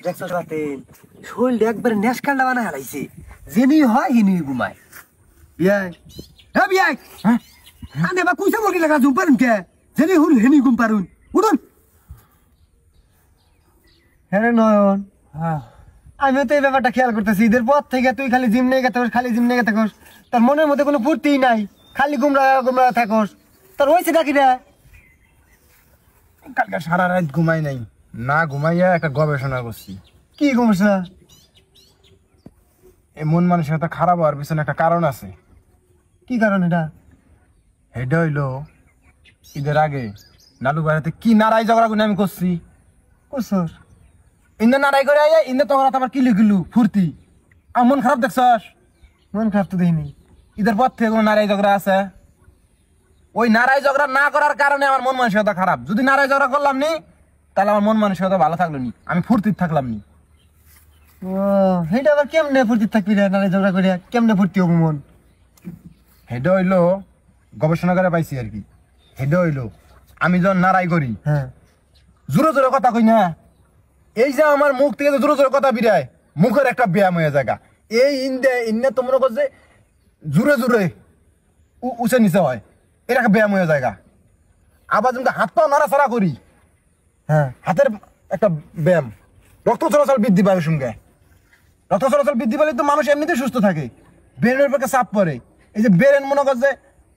দেখছস রাতেন শরীর একবার নেশকান্ডা বানায় হালাইছে জেনি হয় হিনি ঘুমায় বিয়াই হ্যাঁ বিয়াই হ্যাঁ আনে বা কুইসা মুরগি লাগা জুম পারুন কে জেনি হুল হিনি ঘুম পারুন উঠুন হ্যাঁ নয়ন হ্যাঁ আমিও তো এই ব্যাপারটা খেয়াল করতেছি ঈদের পর থেকে তুই খালি জিম নিয়ে গেতে খালি জিম নিয়ে গেতে তোর মনের মধ্যে কোনো ফুর্তিই নাই খালি গুমরা থাকস তোর হয়েছে নাকি রে কালকে সারা রাত ঘুমাই নাই না ঘুমাইয়া একটা গবেষণা করছি। কি সমস্যা? এই মন মানসিকতা খারাপ হওয়ার পিছনে একটা কারণ আছে। কি কারণ এটা? এটা হইলো ঈদের আগে নালু বাড়িতে কি নারাই ঝগড়া করে আমি করছি করছস ইন্দে নারাই করে আইয়া ইন্দে তখন আবার কিলু কিলু ফুর্তি আমার মন খারাপ দেখছস? মন খারাপ তো দেখিনি। ঈদের পর থেকে কোনো নারাই ঝগড়া আছে? ওই নারাই ঝগড়া না করার কারণে আমার মন মানসিকতা খারাপ। যদি নারাই ঝগড়া করলাম নি তাহলে আমার মন মানসিকতা ভালো থাকলো নি, আমি ফুর্তির থাকলাম নি। ও সেইটা আবার কেমনে ফুর্তি থাকবি রে? নারাই ঝগড়া করে কেমনে ফুর্তি হবো মন? হেডে হইলো গবেষণা করে পাইছি আর কি। হেডে হইলো আমি যখন নারাই করি হ্যাঁ জোরে জোরে কথা কই না, এই যে আমার মুখ থেকে জোরে জোরে কথা বিরায় মুখের একটা ব্যায়াম হয়ে জায়গা। এই ইন্দে তো মনে করছে জোরে জোরে উঁচে নিচে হয়, এটা একটা ব্যায়াম হয়ে জায়গা। আবার যেমন হাত পা নাড়াচাড়া করি, হ্যাঁ হাতের একটা ব্যায়াম, রক্ত চলাচল বৃদ্ধি পায় সঙ্গে। রক্ত চলাচল বৃদ্ধি পেলে তো মানুষ এমনিতে সুস্থ থাকে, ব্রেনের পক্ষে চাপ পড়ে। এই যে ব্রেন মনে করছে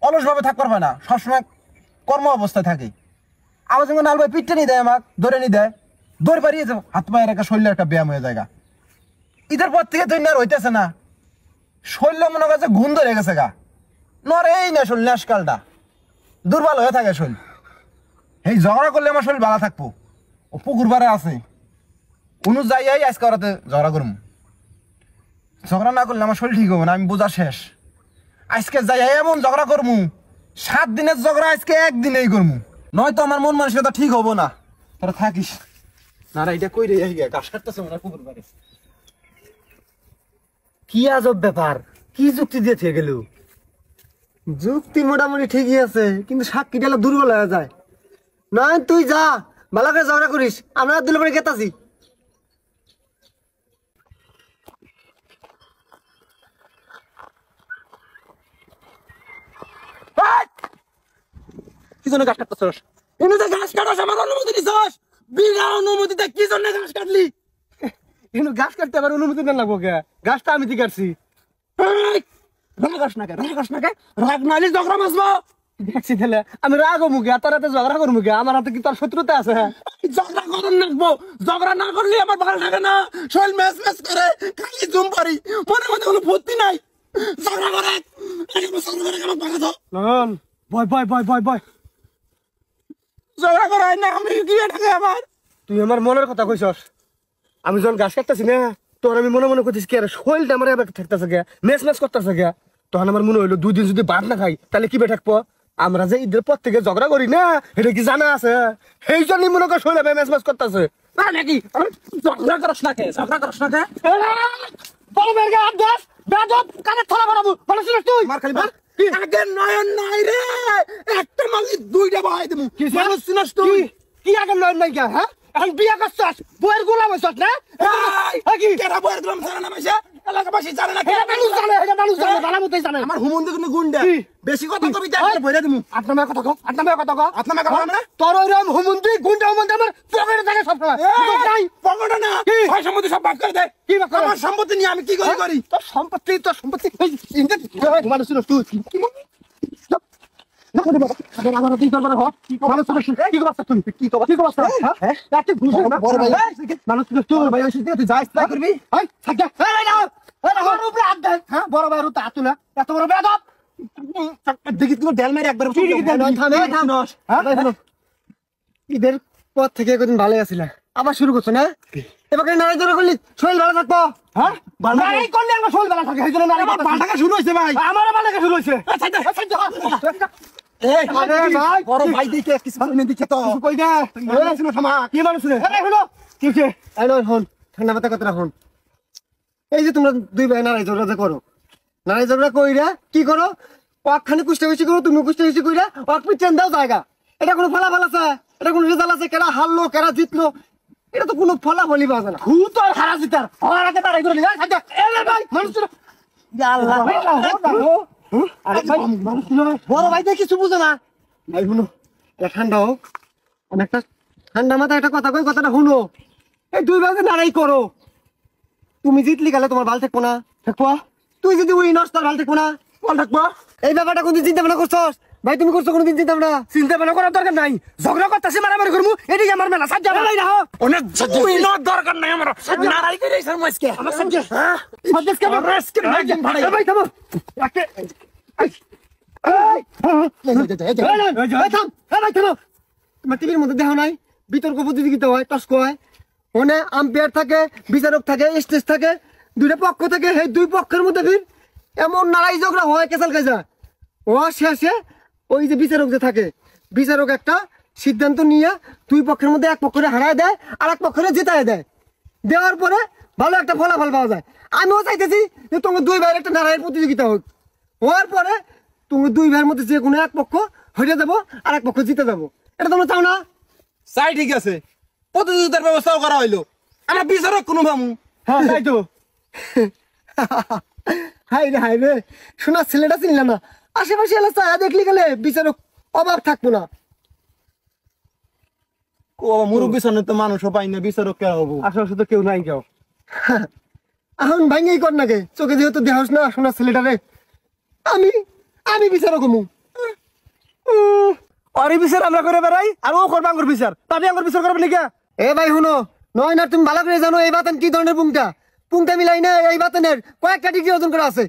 অলসভাবে থাকতে পারবে না, সবসময় কর্ম অবস্থায় থাকে। আবার যখন নালবাই পিঠটা নিয়ে দেয়, আমাকে ধরে নিয়ে দেয়, দৌড় পারিয়েছে হাত পায়ের একটা শরীরের একটা ব্যায়াম হয়ে জায়গা। ঈদের পর থেকে তো আর হইতেছে না, শরীরে মনে করছে ঘুম ধরে গেছে গা, নরেই না শরীর, নেশকালটা দুর্বল হয়ে থাকে শরীর। এই ঝগড়া করলে আমার শরীর ভালো থাকবো। ও পুকুর পাড়ে আছে কোনো যাই আজকে ওরাতে ঝগড়া করবো, ঝগড়া না করলে আমার শরীর ঠিক হবো না, আমি বোঝা শেষ। আজকে যাই এমন ঝগড়া করবো, 7 দিনের ঝগড়া আজকে একদিনেই করবো, নয়তো আমার মন মানসিকতা ঠিক হবো না। তোরা থাকিস না এটা কই রে, ঘাস কাটতেছে মনে হয় পুকুর পাড়ে। কি আজব ব্যাপার, কি যুক্তি দিয়ে থেকে গেল? যুক্তি মোটামুটি ঠিকই আছে, কিন্তু সাক্ষীটা দুর্বল হয়ে যায়। নয় তুই যা ভালো করে ঝগড়া করিস, আমরা দুলে পরে গেতাছি। কি জন্য ঘাস কাটতেছস? এনে যে ঘাস কাটাস আমার অনুমতি দিছস? বিনা অনুমতিতে কি জন্য ঘাস কাটলি? কিন্তু ঘাস কাটতে আবার অনুমতি না লাগবো কে? ঘাসটা আমি ঠিক কাটছি। রাগাস না কে, রাগাস না কে, রাগ নাইলে ঝগড়া মাসবো। দেখছি তাহলে আমি রাগ মুখে তোর হাতে ঝগড়া করবো মুখে, আমার হাতে কি তোর শত্রুতা আছে? ঝগড়া করুন নাকবো, ঝগড়া না করলে আমার ভালো লাগে না, শরীর ম্যাচ ম্যাচ করে, খালি জুম পারি, মনে মনে কোনো ফুর্তি নাই। ঝগড়া করে আমাকে ভাগা দাও। নন বয় বয় বয় বয় বয়, ঝগড়া করাই না আমি কি থাকে আমার। তুই আমার মনের কথা কইছস। আমি যখন ঘাস কাটতেছি না, তোর আমি মনে মনে করতেছি কি আর শরীরটা আমার এবার থাকতেছে গে, ম্যাচ ম্যাচ করতেছে গে। তখন আমার মনে হইলো 2 দিন যদি ভাত না খাই তাহলে কি বে থাকবো। আমরা যে ঈদের পর থেকে ঝগড়া করি না, এটা কি জানা আছে? সেই জন্যই মনে কর শরীরে ম্যাচ ম্যাচ করতেছে নাকি। ঝগড়া করস না কে, ঝগড়া করস না কে, বড় বেরগে হাত দাস বেদব কানে থলা বানাবো বলছিস তুই। মার খালি মার। আগে নয়ন নাই রে, একটা মালি 2টা বহাই দেবো। মানুষ চিনস তুই? কি আগে নয় নাই কে? হ্যাঁ এখন বিয়া করছস, বইয়ের গোলাম হইছস না? কি কেরা বইয়ের গোলাম জানে না মাইসা, এলাকাবাসী জানে না, এটা মানুষ জানে, এটা মানুষ জানে, ভালো মতোই জানে। আমার হুমন্দি কোনো গুন্ডা বেশি কথা কবি তাই বইরা দেবো। আপনার মেয়ে কথা কও, আপনার মেয়ে কথা কও, আপনার মেয়ে কথা না? তোর ওইরকম হুমন্দি গুন্ডা হুমন্দি আমার পকেটে থাকে সব সময়। নাই পকেটে না, হয় সম্পত্তি সব ভাগ করে দে। কি ভাগ করে? আমার সম্পত্তি নিয়ে আমি কি করি? তোর সম্পত্তি মানুষ ছিল তুই আমার তুই করবার হ মানুষ কি করছিস তুই? কি করছিস? হ্যাঁ একটা ঘুষ বড় ভাই মানুষ তুই ভাই তুই যাইস না করবি। এই থাক এই না আমার উপরে হাত দে। হ্যাঁ বড় ভাই রুতা তুলা এত বড় বেদব দেখি তুমি ডেল মেরে একবার ঈদের পর থেকে কদিন ভালোই আছিল, আবার শুরু করছো না? এবার নারী ধরে করলি শরীর ভালো থাকবো। হ্যাঁ নারী করলে আমার শরীর ভালো থাকে, সেই জন্য নারী পাল্টাকা শুরু হয়েছে ভাই। আমার ভালো শুরু হয়েছে। বড় ভাই দেখে কিছু দিচ্ছে তো কই গে কি মানুষ রে কি ঠান্ডা মাথা কথা রাখুন। এই যে তোমরা 2 ভাই নারী ঝগড়া করো, নারী ঝগড়া কইরা কি করো? ওখানে কুষ্টা বেশি করো, তুমি কুষ্টা বেশি কইরা ওয়াক পিছন দাও জায়গা। এটা কোনো ফলাফল আছে? এটা কোনো রেজাল্ট আছে? কেরা হারলো কেরা জিতলো এটা তো কোনো ফলাফলই পাওয়া যায় না। হু তো আর হারা জিতার আমার আগে দাঁড়াই করে নিয়ে সাজা এ ভাই মানুষ আল্লাহ আরে ভাই মানুষ বড় ভাই দেখি কিছু বুঝে না ভাই শুনো ঠান্ডা হোক অনেকটা ঠান্ডা মাথায় একটা কথা কই কথাটা শুনো এই দুই ভাগে লড়াই করো তুমি জিতলি গেলে তোমার ভাল থাকবো না থাকবো তুই যদি উইনার্স তার ভাল থাকবো না বল থাকবো এই ব্যাপারটা কোনদিন চিন্তা ভাবনা করছস ভাই তুমি করছো কোনদিন চিন্তা ভাবনা করার দরকার নাই ঝগড়া করতেছি মারামারি করবো এদিকে আমার মেলা সাজ্জা ভাই না অনেক উইনার দরকার নাই আমার লড়াই করে এসে মাসকে আমার সাজ্জা হ্যাঁ সাজ্জাকে রেস্ট ভাই ভাই থামো একটা টিভির মধ্যে দেখা নাই বিতর্ক প্রতিযোগিতা হয় টস্ক হয় ওনে আম্পায়ার থাকে বিচারক থাকে স্টেজ থাকে দুইটা পক্ষ থাকে সেই দুই পক্ষের মধ্যে ফির এমন নারাই ঝগড়া হয় কেসাল কাজা ও শেষে ওই যে বিচারক যে থাকে বিচারক একটা সিদ্ধান্ত নিয়ে দুই পক্ষের মধ্যে এক পক্ষরে হারায় দেয় আর এক পক্ষরে জেতায় দেয় দেওয়ার পরে ভালো একটা ফলাফল পাওয়া যায় আমিও চাইতেছি যে তোমার দুই ভাইয়ের একটা নারায়ের প্রতিযোগিতা হোক হওয়ার পরে তুমি দুই ভাইয়ের মধ্যে যে কোনো এক পক্ষ হয়ে যাবো আর এক পক্ষ জিতে যাবো এটা তোমরা চাও না চাই ঠিক আছে প্রতিযোগিতার ব্যবস্থাও করা হইলো আমরা বিচারক কোনো ভামু হ্যাঁ তাই তো হাই রে শোনা ছেলেটা চিনলে না আশেপাশে এলাকা চায়া দেখলি গেলে বিচারক অভাব থাকবো না ও মুরব্বী সামনে তো মানুষও পাই না বিচারক কে হবো আশেপাশে তো কেউ নাই কেউ এখন ভাঙ্গেই কর নাকি চোখে যেহেতু দেহস না শোনা ছেলেটারে আমি বিচারক হমু অরে বিচার আমরা করে বেড়াই আর ও করবে আঙ্গুর বিচার তাতে আঙ্গুর বিচার করবে নাকি এ ভাই শুনো নয় না তুমি ভালো করে জানো এই বাতান কি ধরনের পুংটা মিলাই না এই বাতানের কয়েকটা ডিগ্রি ওজন করা আছে